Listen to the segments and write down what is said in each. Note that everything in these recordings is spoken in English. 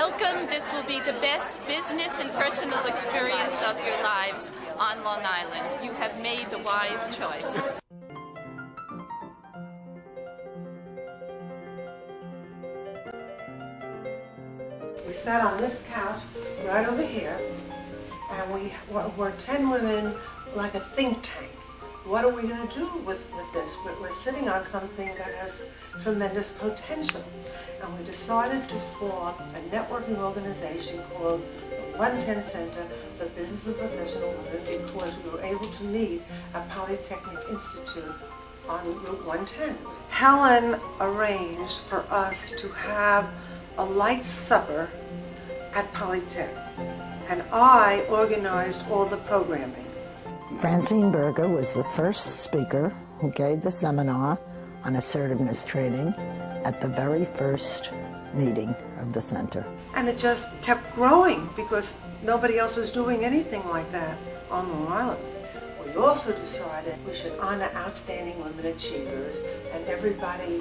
Welcome. This will be the best business and personal experience of your lives on Long Island. You have made the wise choice. We sat on this couch right over here, and we're 10 women like a think tank. What are we going to do with this? We're sitting on something that has tremendous potential. And we decided to form a networking organization called the 110 Center for Business and Professional Women because we were able to meet at Polytechnic Institute on Route 110. Helen arranged for us to have a light supper at Polytech, and I organized all the programming. Francine Berger was the first speaker who gave the seminar on assertiveness training at the very first meeting of the center. And it just kept growing because nobody else was doing anything like that on Long Island. We also decided we should honor outstanding women achievers, and everybody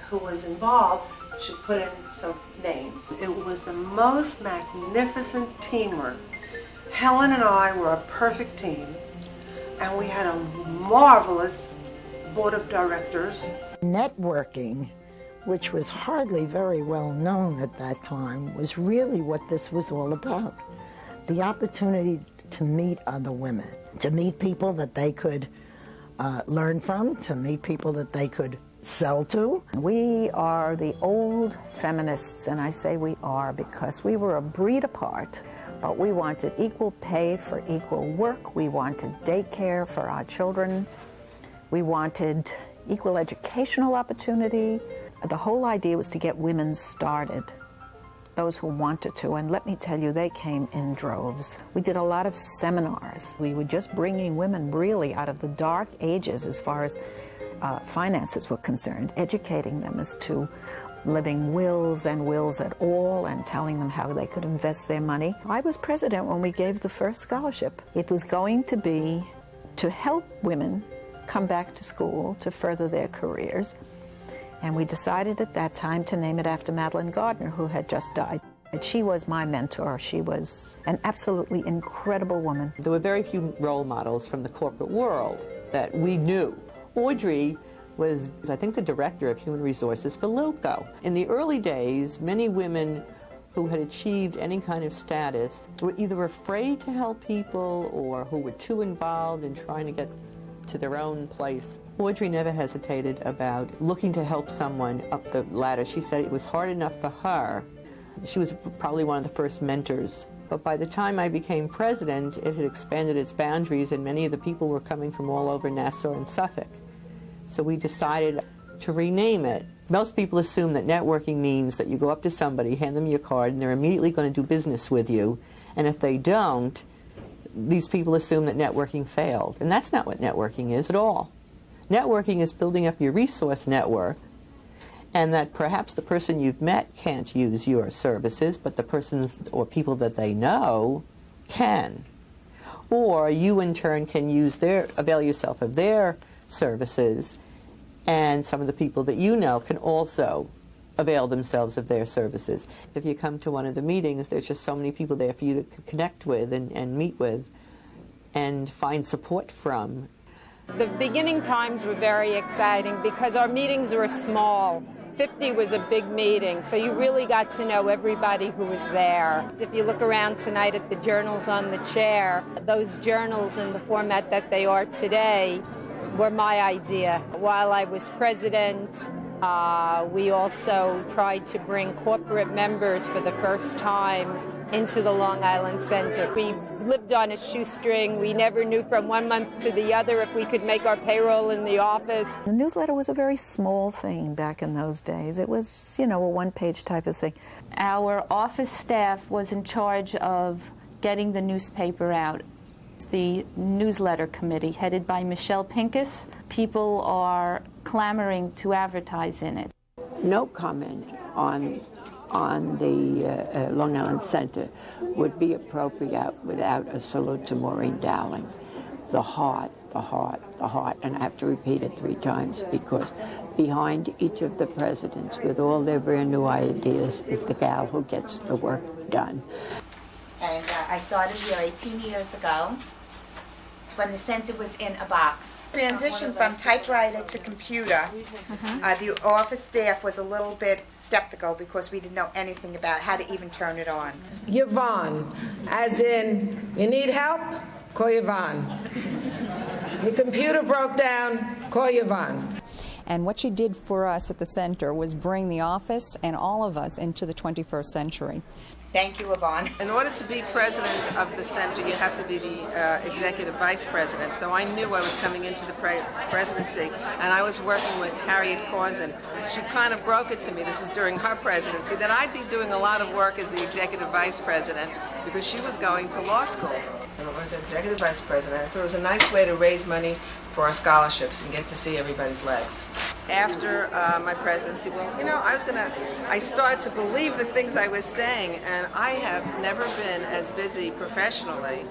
who was involved should put in some names. It was the most magnificent teamwork. Helen and I were a perfect team, and we had a marvelous board of directors. Networking, which was hardly very well known at that time, was really what this was all about. The opportunity to meet other women, to meet people that they could learn from, to meet people that they could sell to. We are the old feminists, and I say we are because we were a breed apart, but we wanted equal pay for equal work. We wanted daycare for our children. We wanted equal educational opportunity. The whole idea was to get women started, those who wanted to, and let me tell you, they came in droves. We did a lot of seminars. We were just bringing women really out of the dark ages as far as finances were concerned, educating them as to living wills and wills at all and telling them how they could invest their money. I was president when we gave the first scholarship. It was going to be to help women come back to school to further their careers. And we decided at that time to name it after Madeline Gardner, who had just died. And she was my mentor. She was an absolutely incredible woman. There were very few role models from the corporate world that we knew. Audrey was, I think, the director of human resources for LICtrHistory. In the early days, many women who had achieved any kind of status were either afraid to help people or who were too involved in trying to get to their own place. Audrey never hesitated about looking to help someone up the ladder. She said it was hard enough for her. She was probably one of the first mentors. But by the time I became president, it had expanded its boundaries, and many of the people were coming from all over Nassau and Suffolk. So we decided to rename it. Most people assume that networking means that you go up to somebody, hand them your card, and they're immediately going to do business with you. And if they don't, these people assume that networking failed. And that's not what networking is at all. Networking is building up your resource network, and that perhaps the person you've met can't use your services, but the persons or people that they know can. Or you in turn can avail yourself of their services, and some of the people that you know can also avail themselves of their services. If you come to one of the meetings, there's just so many people there for you to connect with and meet with and find support from. The beginning times were very exciting because our meetings were small. 50 was a big meeting, so you really got to know everybody who was there. If you look around tonight at the journals on the chair, those journals in the format that they are today were my idea. While I was president, we also tried to bring corporate members for the first time into the Long Island Center. We lived on a shoestring. We never knew from one month to the other if we could make our payroll in the office. The newsletter was a very small thing back in those days. It was, a one-page type of thing. Our office staff was in charge of getting the newspaper out. The newsletter committee, headed by Michelle Pincus. People are clamoring to advertise in it. No comment on the Long Island Center would be appropriate without a salute to Maureen Dowling. the heart, the heart, the heart. And I have to repeat it 3 times because behind each of the presidents, with all their brand new ideas, is the gal who gets the work done. And I started here 18 years ago. It's when the center was in a box. Transition from typewriter to computer. The office staff was a little bit skeptical because we didn't know anything about how to even turn it on. Yvonne, as in, you need help? Call Yvonne. Your computer broke down? Call Yvonne. And what she did for us at the center was bring the office and all of us into the 21st century. Thank you, Yvonne. In order to be president of the center, you have to be the executive vice president. So I knew I was coming into the presidency, and I was working with Harriet Corzine. She kind of broke it to me, this was during her presidency, that I'd be doing a lot of work as the executive vice president because she was going to law school. And as executive vice president, I thought it was a nice way to raise money for our scholarships and get to see everybody's legs. After my presidency, I started to believe the things I was saying, and I have never been as busy professionally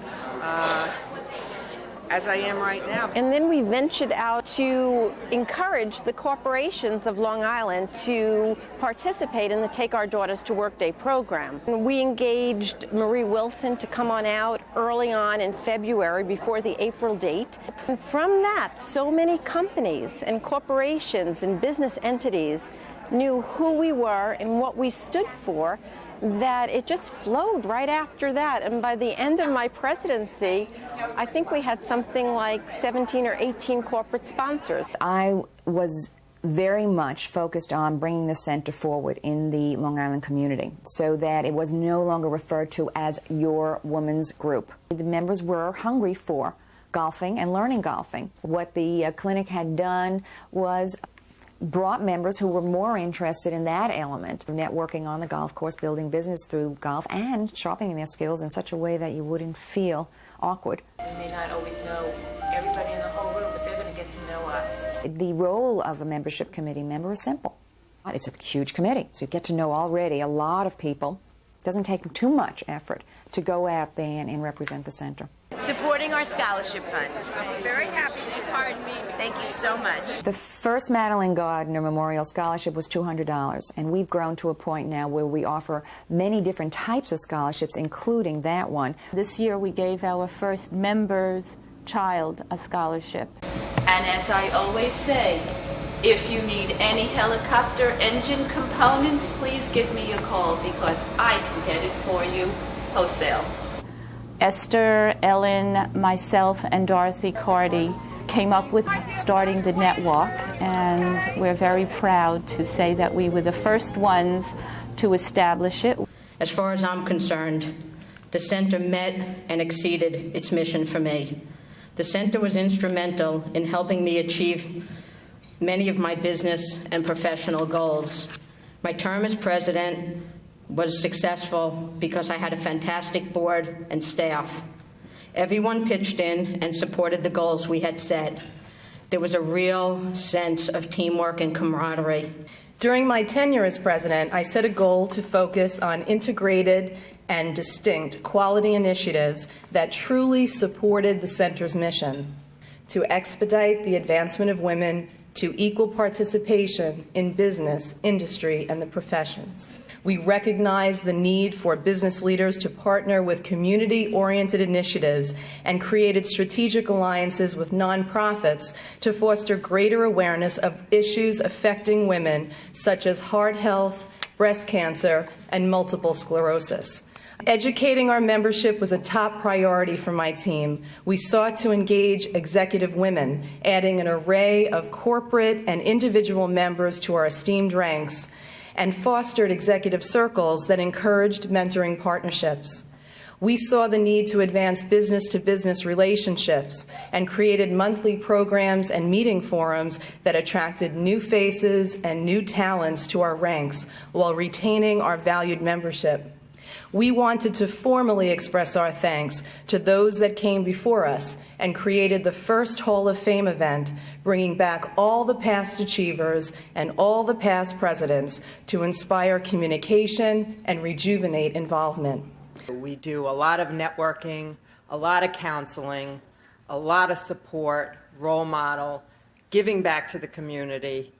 as I am right now. And then we ventured out to encourage the corporations of Long Island to participate in the Take Our Daughters to Work Day program. And we engaged Marie Wilson to come on out early on in February before the April date. And from that, so many companies and corporations and business entities knew who we were and what we stood for, that it just flowed right after that. And by the end of my presidency, I think we had something like 17 or 18 corporate sponsors. I was very much focused on bringing the center forward in the Long Island community so that it was no longer referred to as your woman's group. The members were hungry for golfing and learning golfing. What the clinic had done was brought members who were more interested in that element, networking on the golf course, building business through golf, and sharpening their skills in such a way that you wouldn't feel awkward. We may not always know everybody in the whole room, but they're going to get to know us. The role of a membership committee member is simple. It's a huge committee, so you get to know already a lot of people. It doesn't take too much effort to go out there and represent the center. Supporting our scholarship fund. I'm very happy to be part of me. Thank you so much. The first Madeline Gardner Memorial Scholarship was $200, and we've grown to a point now where we offer many different types of scholarships, including that one. This year we gave our first member's child a scholarship. And as I always say, if you need any helicopter engine components, please give me a call because I can get it for you wholesale. Esther, Ellen, myself, and Dorothy Carty came up with starting the NetWalk, and we're very proud to say that we were the first ones to establish it. As far as I'm concerned, the center met and exceeded its mission for me. The center was instrumental in helping me achieve many of my business and professional goals. My term as president was successful because I had a fantastic board and staff. Everyone pitched in and supported the goals we had set. There was a real sense of teamwork and camaraderie. During my tenure as president, I set a goal to focus on integrated and distinct quality initiatives that truly supported the center's mission to expedite the advancement of women to equal participation in business, industry, and the professions. We recognize the need for business leaders to partner with community-oriented initiatives and created strategic alliances with nonprofits to foster greater awareness of issues affecting women, such as heart health, breast cancer, and multiple sclerosis. Educating our membership was a top priority for my team. We sought to engage executive women, adding an array of corporate and individual members to our esteemed ranks, and fostered executive circles that encouraged mentoring partnerships. We saw the need to advance business-to-business relationships and created monthly programs and meeting forums that attracted new faces and new talents to our ranks while retaining our valued membership. We wanted to formally express our thanks to those that came before us and created the first Hall of Fame event, bringing back all the past achievers and all the past presidents to inspire communication and rejuvenate involvement. We do a lot of networking, a lot of counseling, a lot of support, role model, giving back to the community,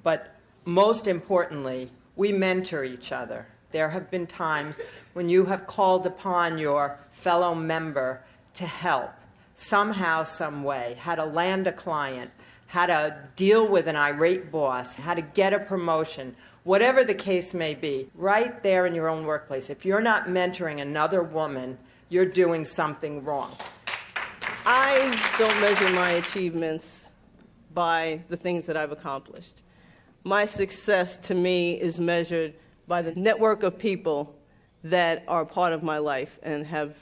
but most importantly, we mentor each other. There have been times when you have called upon your fellow member to help somehow, some way, how to land a client, how to deal with an irate boss, how to get a promotion, whatever the case may be, right there in your own workplace. If you're not mentoring another woman, you're doing something wrong. I don't measure my achievements by the things that I've accomplished. My success to me is measured by the network of people that are part of my life and have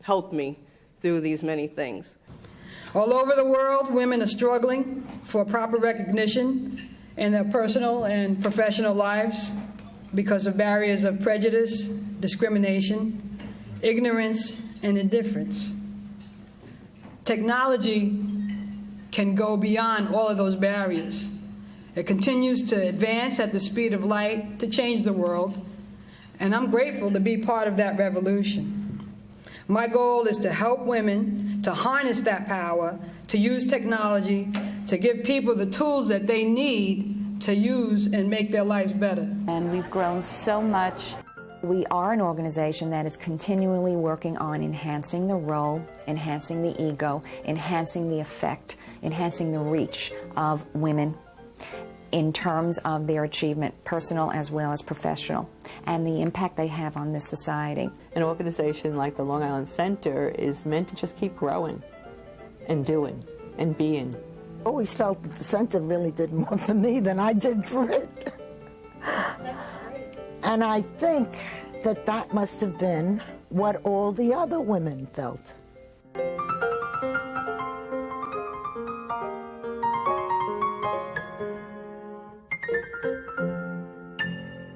helped me through these many things. All over the world, women are struggling for proper recognition in their personal and professional lives because of barriers of prejudice, discrimination, ignorance, and indifference. Technology can go beyond all of those barriers. It continues to advance at the speed of light to change the world, and I'm grateful to be part of that revolution. My goal is to help women to harness that power, to use technology, to give people the tools that they need to use and make their lives better. And we've grown so much. We are an organization that is continually working on enhancing the role, enhancing the ego, enhancing the effect, enhancing the reach of women in terms of their achievement, personal as well as professional, and the impact they have on this society. An organization like the Long Island Center is meant to just keep growing and doing and being. I always felt that the center really did more for me than I did for it. And I think that that must have been what all the other women felt.